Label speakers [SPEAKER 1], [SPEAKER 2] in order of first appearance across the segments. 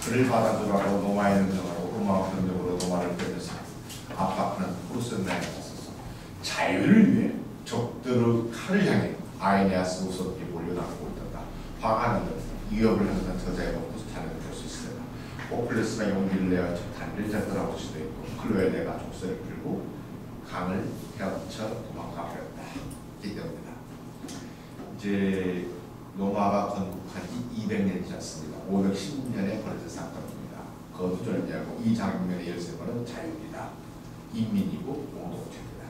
[SPEAKER 1] 그를 받아들라고 노마의 능력으로 로마와 변적으로 노마를 빼면서 압박하는 후르센나에 갔었어. 자유를 위해 적들의 칼을 향해 아이네아스 우석이 몰려나가고 있다. 화가는 위협을 하는 저자의 없고 자료를 볼 수 있습니다. 오클레스가 용기를 내어 다리를 잡으라고 시도했고 클로엘레가 족쇄를 풀고 강을 헤엄쳐 도망가 버렸다. 이 때문이다. 이제 로마가 건국한 지 200년이지 않습니다. 516년에 벌어진 사건입니다. 거두절미하고 이 장면의 열쇠번은 자유입니다. 인민이고 공동체입니다.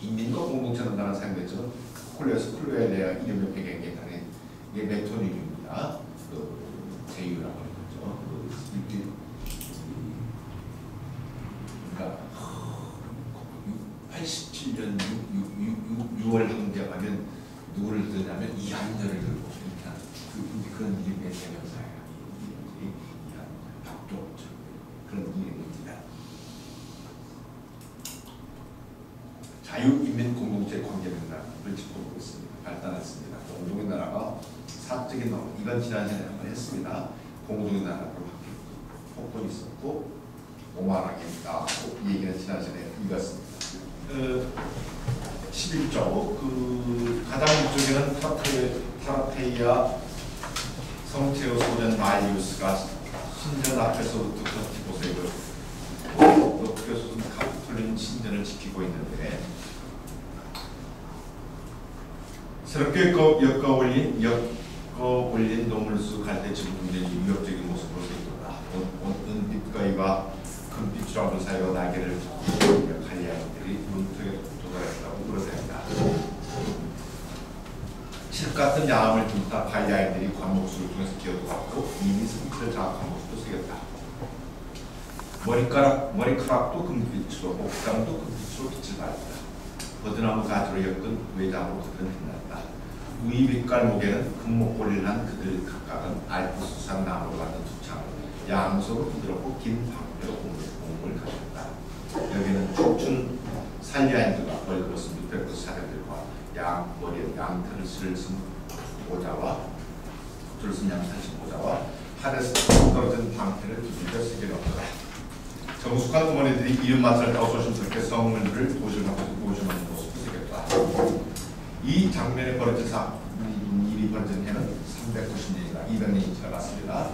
[SPEAKER 1] 인민과 공동체는 다른 사용됐지만 클로엘레아 이름의 배경에 다른 이게 메토님입니다. 그 제유라고 하는 거죠. 그러니까 87년 6월 항쟁하면 누구를 드냐면 이한열을 들고 일단 그런 이름의 대명사예요. 박종 그런 이름입니다. 자유인민 공동체 관계 맥락을 짚어보고 있습니다. 발달했습니다. 공동의 나라가 사적인 나라 이건 지난 시간에 한번 했습니다. 공동의 나라로 바뀌었고 폭동이 있었고 오만하게 나왔고 이 얘기는 지난 시간에 읽었습니다. 11조 그 가장 위쪽에는 타라테이아 성체의 소년 마이우스가 신전 앞에서부터 컨티보세이를 높여서 카프톨린 신전을 지키고 있는데 새롭게 엮어올린 노물수 갈대집 분들이 위협적인 모습으로 보인다. 은빛거위와 금빛 주황불 사이와 날개를 갈리아인들이 문턱에 도달했다고 그러습니다. 칠같은 야함을 둔다 갈리아인들이 관목수를 통해서 기어들어왔고 이미 성체를 장악한 모습도 새겼다. 머리카락도 금빛으로 목장도 금빛으로 빛을 발했다. 버드나무 가지로 엮은 외장으로 그들은 빛났다. 우이빛깔 목에는 금목걸이를 한 그들 각각은 알프스산 나무로 만든 두 창을 양손으로 부드럽고 긴 방패로 공을 가졌다. 여기는 춤춘 살리아인들과 벌거벗은 600그 사람들과 머리에 양털을 쓴 모자와 양털을 쓴 모자와 하늘에서 떨어진 방패를 두들겨 세게 넣었다. 정숙한 어머니들이 이름 맞을 때 어소심스럽게 성물을 보시는 모습을 새겼다. 이 장면에 벌어진 일이 벌어진 해는 390년이나 200년이 지나갔습니다.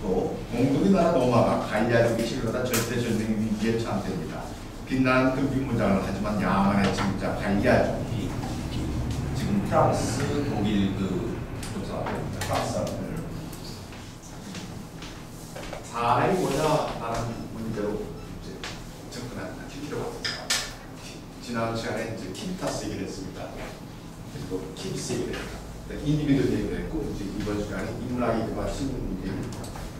[SPEAKER 1] 또 공동의 나라 로마가 갈리아족이 치료하다 절대절명의 위기에 처함됩니다. 빛나는 금빛 문장을 하지만 야만의 진짜 갈리아족이 지금 프랑스, 독일 프랑스 사람들 사람이 뭐냐라는 문제로 이제 접근합니다. 키키로 왔습니다. 지난 시간에 이제 키타스 얘기를 했습니다. 그리고 킵스 얘기를 했다. 인디비드 얘기를 했고 이제 이번 시간에 인문학 얘기와 신문 얘기를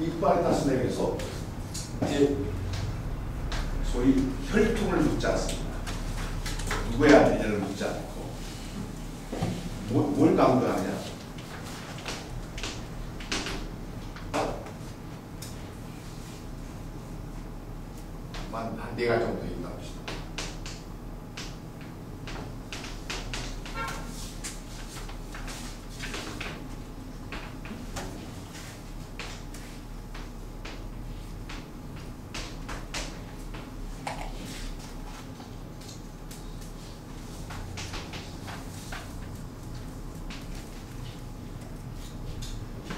[SPEAKER 1] 이파리타스 내에서 이제 소위 혈통을 묻지 않습니다. 누구의 아들이냐를 묻지 않고 뭘 강조하냐? 한 4가지 정도 얘기합시다.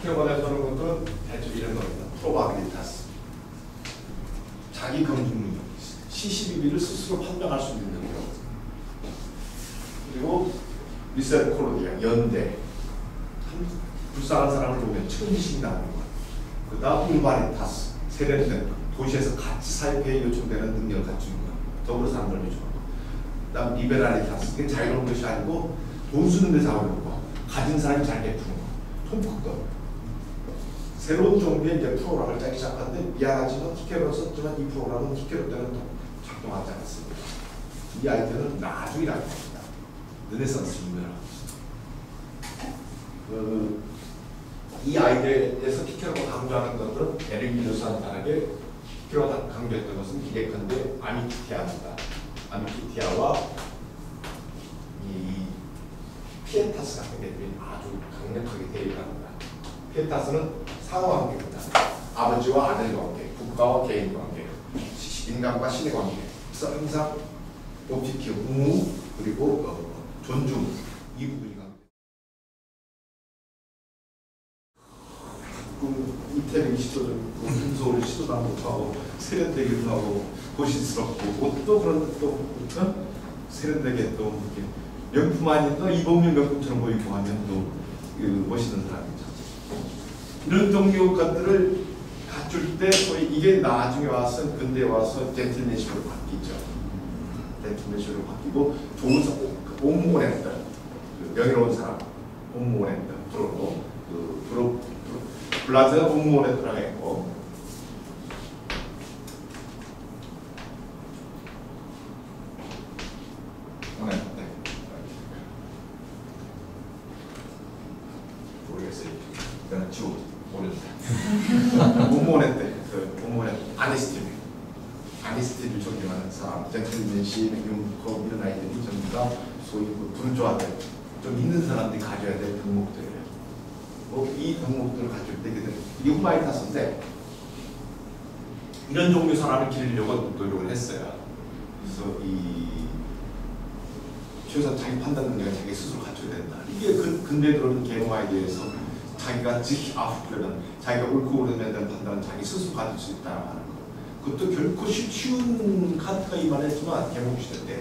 [SPEAKER 1] 기켜관에서는 것은 대충 이런 겁니다. 프로바빌리타스. 자기 검증 시시비비를 스스로 판단할 수 있는 능력. 그리고 미세르코로디아 연대. 불쌍한 사람을 보면 천지식 나는 것. 그 다음 울바리타스 세련된 도시에서 같이 살게 요청되는 능력을 갖춘 것. 더불어 사는 걸 요청하고. 그 다음 리베랄리타스 그게 자유로운 것이 아니고 돈 쓰는 데 자유로운 거. 가진 사람이 잘 베푸는 거. 통크거. 새로운 종류의 이제 프로그램을 짜기 시작하는데 미안하지만 키케로를 썼지만 이 프로그램은 키케로 때는 작동하지 않았습니다. 이 아이디어는 나중이라고 합니다. 르네상스 이후라고 합니다. 이 아이디어에서 키케로가 강조하는 것은 에르기누스와는 다르게 키케로가 강조했던 것은 예컨대 아미키티아입니다. 아미키티아와 이 피에타스 같은 것들이 아주 강력하게 대립합니다. 피에타스는 상호관계입니다. 아버지와 아들 관계, 국가와 개인 관계, 인간과 신의 관계. 그래서 항상 오피티, 의무, 그리고 존중, 이 부분이 이태리 시도도 있고 김소월 시도도 못하고 세련되기도 하고 고시스럽고 옷도 그런 또 세련되게 또 이렇게 명품 아닌 또 이범용 명품처럼 보이고 하면 또 멋있는 사람이죠. 이런 종류 것들을 갖출 때 소위 이게 나중에 와서 근대에 와서 젠틀맨십으로 바뀌죠. 젠틀맨십으로 바뀌고 좋은 옹모했던 명예로운 사람, 옹모했던 프로 블라즈가 옹모했더라고 했고 모르겠어요. 내가 지워 모르겠어요. 옹모했대. 옹모했 아니스티를 존경하는 사람, 젠틀맨십, 융컵 이런 아이들이 전부 다 소위 불조아들 좀 있는 사람들이 가져야 될 덕목들이에요. 이 덕목들을 가질 때 이게 후마이타스인데 이런 종류 사람을 기르려고 노력을 했어요. 그래서 최소한 자기 판단 능력을 자기 스스로 갖춰야 된다. 이게 근대에 들어오는 개노아에 대해서 자기가 아프려는 자기가 옳고 그름에 대한 판단은 자기 스스로 가질 수 있다는 거. 그것도 결코 쉬운 카트가 이만했지만 개몽시대 때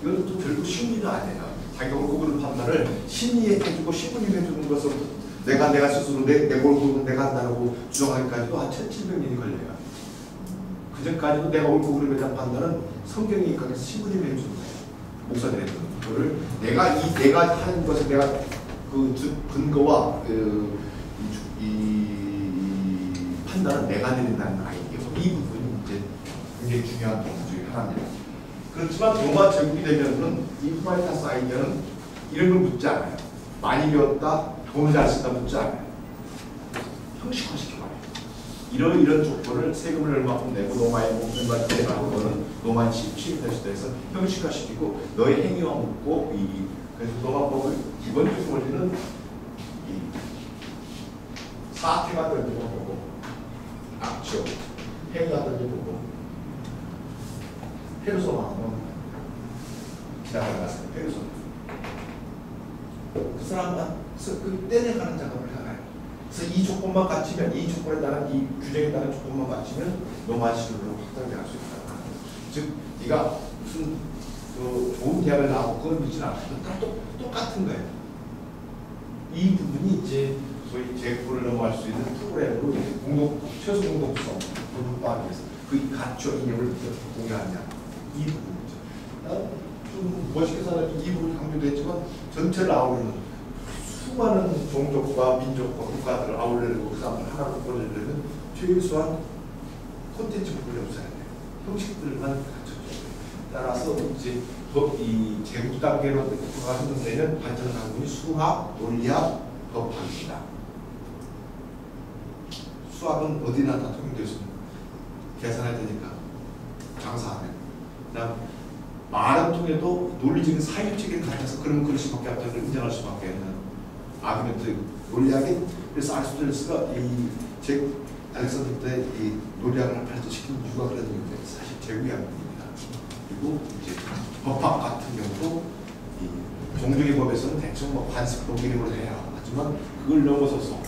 [SPEAKER 1] 이건 또 결코 쉬운 일은 아니에요. 자기가 옳고 그름 판단을 심리에 해주고 신분이 해주는 것으로부터 내가 스스로 내 옳고 내가 한다고 주장하기까지도 한 1700년이 걸려요. 그 전까지도 내가 옳고 그름에 대한 판단은 성경에 입각해서 신분이 해주는 거예요. 목사들이 해주는 거를 내가 하는 것에 내가 그 근거와 이 판단은 내가 내린다는 아이디어. 이 부분이 이제 굉장히 중요한 부분 중에 하나입니다. 그렇지만 로마 제국이 되면은 이 후마이타스 아이디어는 이런 걸 묻지 않아요. 많이 배웠다, 돈을 잘 쓴다 묻지 않아요. 형식화시켜봐요. 이런 조건을 세금을 얼마큼 내고 로마에 얼마 내라고 너는 로마에 취입될 수도 해서 형식화시키고 너의 행위와 묻고 그래서 로마법의 기본적인 원리는 사태가 던지고 보고 악취 행위가 던지고 보고 페르소나는 지나가는 페르소나 그 사람만 그 떼내가는 작업을 하나요. 그래서 이 조건만 갖추면 이 조건에 따른 이 규정에 따른 조건만 갖추면 로마식으로 확장될 수 있다. 즉 네가 무슨 좋은 대학을 나오고 그걸 묻진 않고 다 똑같은 거예요. 이 부분이 이제 소위 제국을 넘어갈 수 있는 프로그램으로 최소 공동성 불법화하기 위해서 그 가치와 이념을 공유하냐 이 부분이죠. 좀 멋있게 사는 이 부분이 강조도 했지만 전체를 아우르는 수많은 종족과 민족과 국가들을 아우르려고 그 사람을 하나로 보내려면 최소한 콘텐츠 부분이 없어야 돼요. 형식들만 갖춰줘야 돼요. 따라서 이제 이 제국 단계로 국가가 형성되는 발전 학문이 수학, 논리학, 법학입니다. 수학은 어디나 다 통용될 수 있는 계산해야 되니까 장사하면. 그다음 말은 통해도 논리적인 사유적인 가치에서 그런 그럴 수밖에 없다는 걸 인정할 수밖에 없는 아argument 논리학이 그래서 아리스토텔레스가 알렉산더 때 이 논리학을 발전시킨 이유가 그런 이유인데 사실 제국이 아닙니다. 그리고 이제 법학 같은 경우도 이 종족의 법에서는 대충 뭐 관습법 이름으로 해요. 하지만 그걸 넘어서서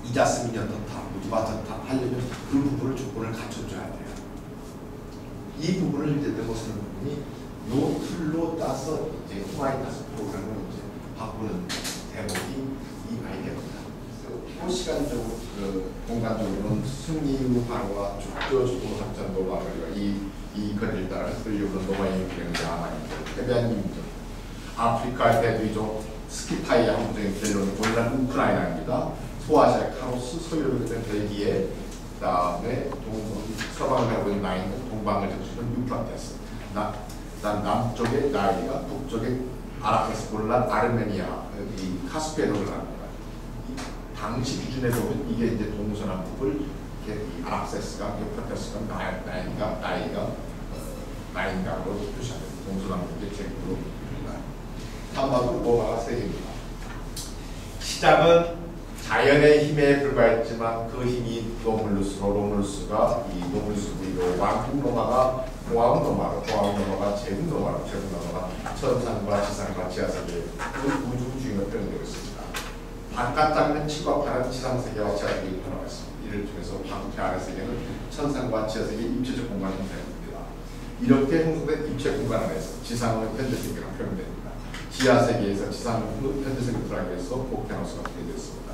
[SPEAKER 1] 이자스민이 어떻다, 무지가 어떻다 하려면 그 부분을 조건을 갖춰줘야 돼요. 이 부분을 이제 넘어서는 부분이 요 틀로 따서 이제 후마이타스 프로그램을 이제 바꾸는 대목이 이 아이디어입니다. 그래서 시간적으로 공간적으로는 승리유 방어와 축조주도 작전 노바가 이 거리를 따라 흘려오는 노바의 유행자 아마니죠. 해변 민족, 아프리카 대두이족 스키타이 항구적인 벨로는 오늘날 우크라이나입니다. 소아시아 카로스, 서유럽에 된 벨기에, 그다음에 서방을 하고 있는 나이는 동방을 적시는 유프라테스. 남쪽에 나이가, 북쪽에 아라케스 볼란, 아르메니아, 여기 카스피해독을 합니다. 당시 기준에 보면 이게 이제 동서남북을 이 아락세스가, 유프라테스가, 나인가로 표시합니다. 동서남북의 제국으로 합니다. 한마디로 로마가 세 개입니다. 시작은 자연의 힘에 불과했지만 그 힘이 로물루스가 이 로물루스 부위로 왕국 로마가 공화국 로마로, 공화국 로마가 제국 로마로, 제국 로마가 천상과 지상과 지하세계 그 우주 주인으로 표현되고 있습니다. 바깥 장면 칠과파는 지상세계와 지하세계를 표현하고 있습니다. 이를 통해서 방패 아래 세계는 천상과 지하세계의 입체적 공간이 형성됩니다. 이렇게 형성된 입체 공간 안에서 지상은 현재 세계가 표현됩니다. 지하세계에서 지상은 현재 세계를 들어가기 위해서 오케아노스가 되어있습니다.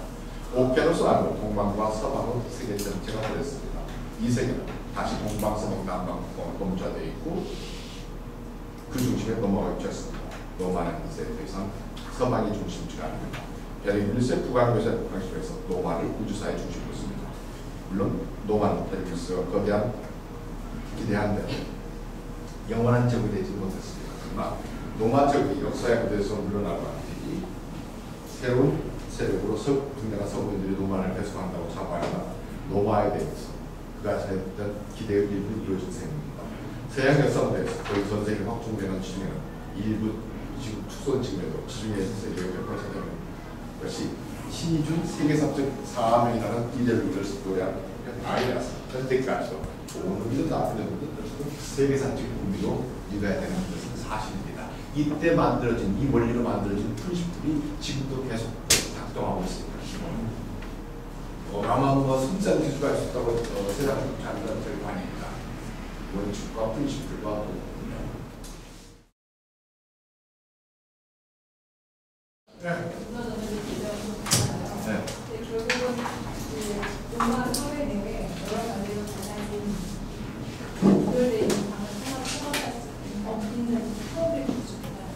[SPEAKER 1] 오케아노스 안으로 동방과 서방은 세계 전체가 들어있습니다. 이 세계는 다시 동방, 서방, 남방 범주화되어 있고 그 중심에 로마가 위치했습니다. 로마는 이제 더 이상 서방이 중심지가 아닙니다. 베르기누스의 북왕교사의 북왕식에서 로마를 우주사의 중심으로 씁니다. 물론 로마는 베르기누스가 거대한 기대한 대로 영원한 제국이 되지 못했습니다. 그러나 로마 제국이 역사의 무대에서 물러나고 한 뒤 새로운 세력으로 등장한 서구인들이 로마를 배속한다고 자부하지만 로마에 대해서 그가 했던 기대의 일부 이루어진 셈입니다. 서양 역사 무대에서 거의 전 세계 확충되는 지중해는 일부 지금 축소된 지금에도 지중해 세계의 100% 되는 것이 신이 준 세계사적 사명이라는 이데를 노래한 아이라서 현대까지도 좋은 의미도 나쁜 의미도 세계사적 의미로 이뤄야 되는 것은 사실입니다. 이때 만들어진 이 원리로 만들어진 프린시플이 지금도 계속 작동하고 있습니다. 아마 승산 기술가 있었다고 세상 자료가 저희 관입니다. 원칙과 프린시플과
[SPEAKER 2] 결국은 로마 사회 내에 여러 가지로 달라진 연결되어 있는 방을 통합할 수 있는 사업의 기준이라는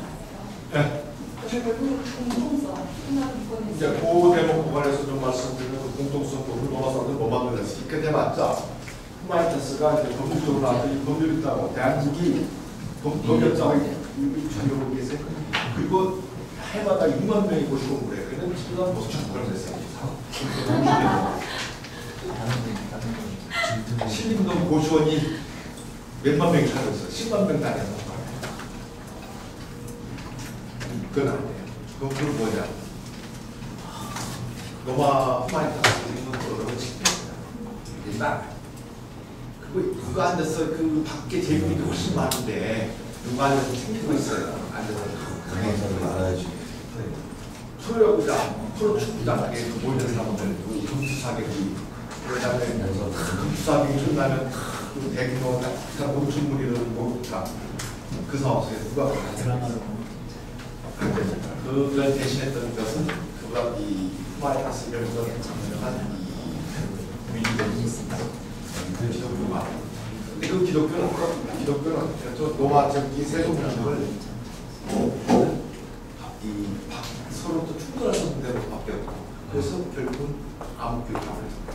[SPEAKER 2] 거예요. 결국은 공통성, 하나는
[SPEAKER 1] 이제 그 대목 부분에서 좀 말씀드리는 그 공통성 부분 로마 사람들 뭐 만들었어? 이렇게 돼봤자 후마이타스가 이제 법률적으로 나왔더니 법률 있다고 대한민국이 법률자가 전력을 계세요. 그리고 해마다 6만 명이 고시고 그래. 그는 지금 뭐 축구를 했어요. 신림동 고시원이 몇만 명이 살았어. 10만 명 다녀서. 그건 안 돼요. 그건 뭐냐? 로마 후마이타스 있는 거로 집회했어요. 옛날. 그거 앉아서 그 밖에 제국이 훨씬 많은데 누가 앉아서 챙기고 있어요. 앉아서 강행사를 알아야지. 프로야구장, 프로축구장에 모이는 사람들, 금수사객이 그다음에 금수사객이 끝나면 그 대규모 온천물이는 모두다 그 상황 속에 누가 드라마를 그걸 대신했던 것은 그보다 이 후마이타스 열전 참여한 이 민주적이 있습니다. 기독교가. 근데 그 기독교는 저 로마 적기 세종문을 서로 또 충돌할 수 있는 대로 바뀌었고 그래서 결국은 암흑교가 되었습니다.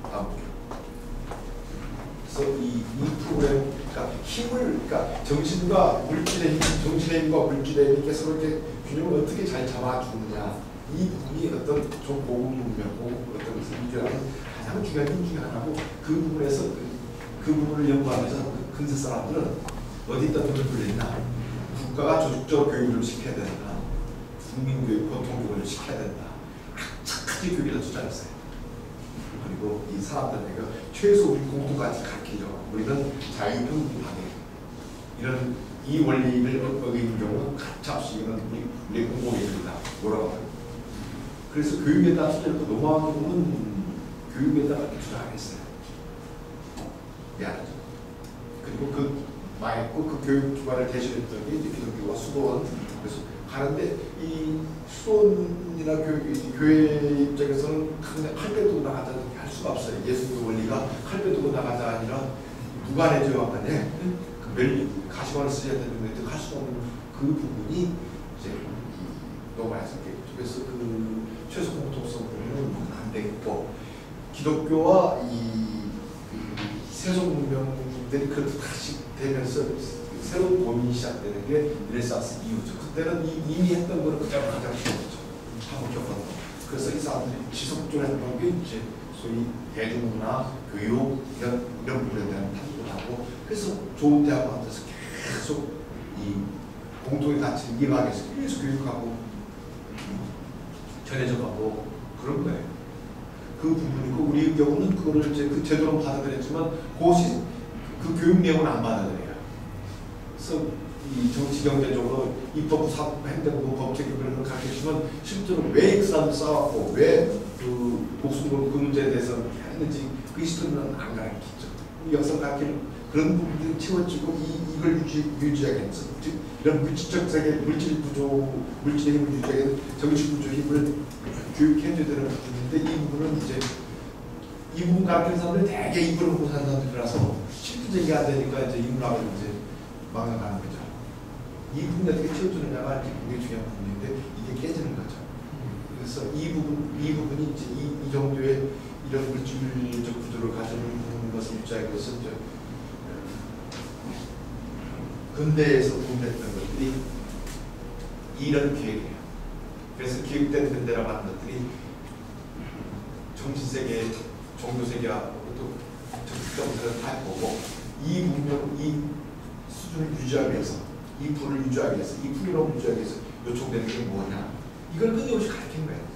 [SPEAKER 1] 암흑교. 그래서 이 프로그램, 그러니까 힘을, 그러니까 정신과 물질의 힘, 정신의 힘과 물질의 힘이 이렇게 서로 이렇게 균형을 어떻게 잘 잡아주느냐, 이 부분이 어떤 좀 고급 문명, 고급 어떤 것을 이겨하는 가장 중요한 힘 중에 하나고 그 부분에서 그 부분을 연구하면서 그 근세 사람들은 어디다 돈을 돌리냐, 국가가 조직적 교육을 시켜야 된다. 국민교육, 보통교육을 시켜야 된다. 착하게 교육에다 투자했어요. 그리고 이 사람들에게 최소 우리 공통가치 가르치려고 우리는 자유평등하게 이런 이 원리를 어기는 경우는 가차없이는 우리 공공의들이다. 뭐라고 하요. 그래서 교육에다 투자했고 로마는 교육에다가 투자하겠어요. 미안하죠. 그리고 그 망했고 그 교육 기관을 대신했던 게 이제 기독교와 수도원. 그래서 가는데 이 수도원이나 교회 입장에서는 칼배 두고 나가자 할 수가 없어요. 예수의 원리가 칼배 두고 나가자 아니라 누가 내줘야 하네. 그 가시관을 쓰셔야 되는데 할 수 없는 그 부분이 이제 로마에서 그래서 그 최소 공통성 부분은 안 되겠고 기독교와 이 세속 문명들이 그렇게 다시 되면서 새로운 고민이 시작되는 게 르네상스 이후죠. 그때는 이미 했던 거를 그대로 가장 쉬웠죠. 한국 겪었던. 그래서 이 사람들이 지속적으로 했던 게 이제 소위 대중문화, 교육 이런 부분에 대한 탐구를 하고 그래서 좋은 대학 만들어서 계속 이 공통의 가치를 이해하기 위해서 계속 교육하고
[SPEAKER 3] 전해져가고 그런 거예요. 그 부분이고 우리 경우는 그거를 이제 그 제도로 받아들였지만 그 교육 내용은 안 받아들여요. 그래서 이 정치 경제적으로 입법부, 사법부, 행정부, 법제국 이런 걸 가르치지만 실제로 왜 그 사람들 싸웠고 왜 그 목숨 걸고 그 문제에 대해서 했는지 그 히스토리는 안 가르치죠. 역사 가르치는 그런 부분들이 채워지고 이걸 유지하겠죠. 즉 이런 물질적 세계, 물질 구조, 물질의 힘을 유지하게 정치 구조의 힘을 교육해줘야 되는 부분인데 이 부분은 이제 이 부분 가르치는 사람들이 대개 이걸 보고 사는 사람들이라서 실질적이 안 되니까 이제 인문학을 이제 망해가는 거죠. 이 부분이 어떻게 채워주느냐가 굉장히 중요한 부분인데 이게 깨지는 거죠. 그래서 이 부분이 이제 이 정도의 이런 물질적 구조를 가지는 것을 유지하기 위해서 이제 근대에서 보존했던 것들이 이런 기획이에요. 그래서 기획된 근대라고 하는 것들이 정신세계, 종교세계하고 또 적극적으로 다 보고 이 문명, 이 수준을 유지하기 위해서 이 불을 유지하기 위해서 이 풍요로움을 유지하기 위해서 요청되는 게 뭐냐 이걸 끊임없이 가르친 거예요.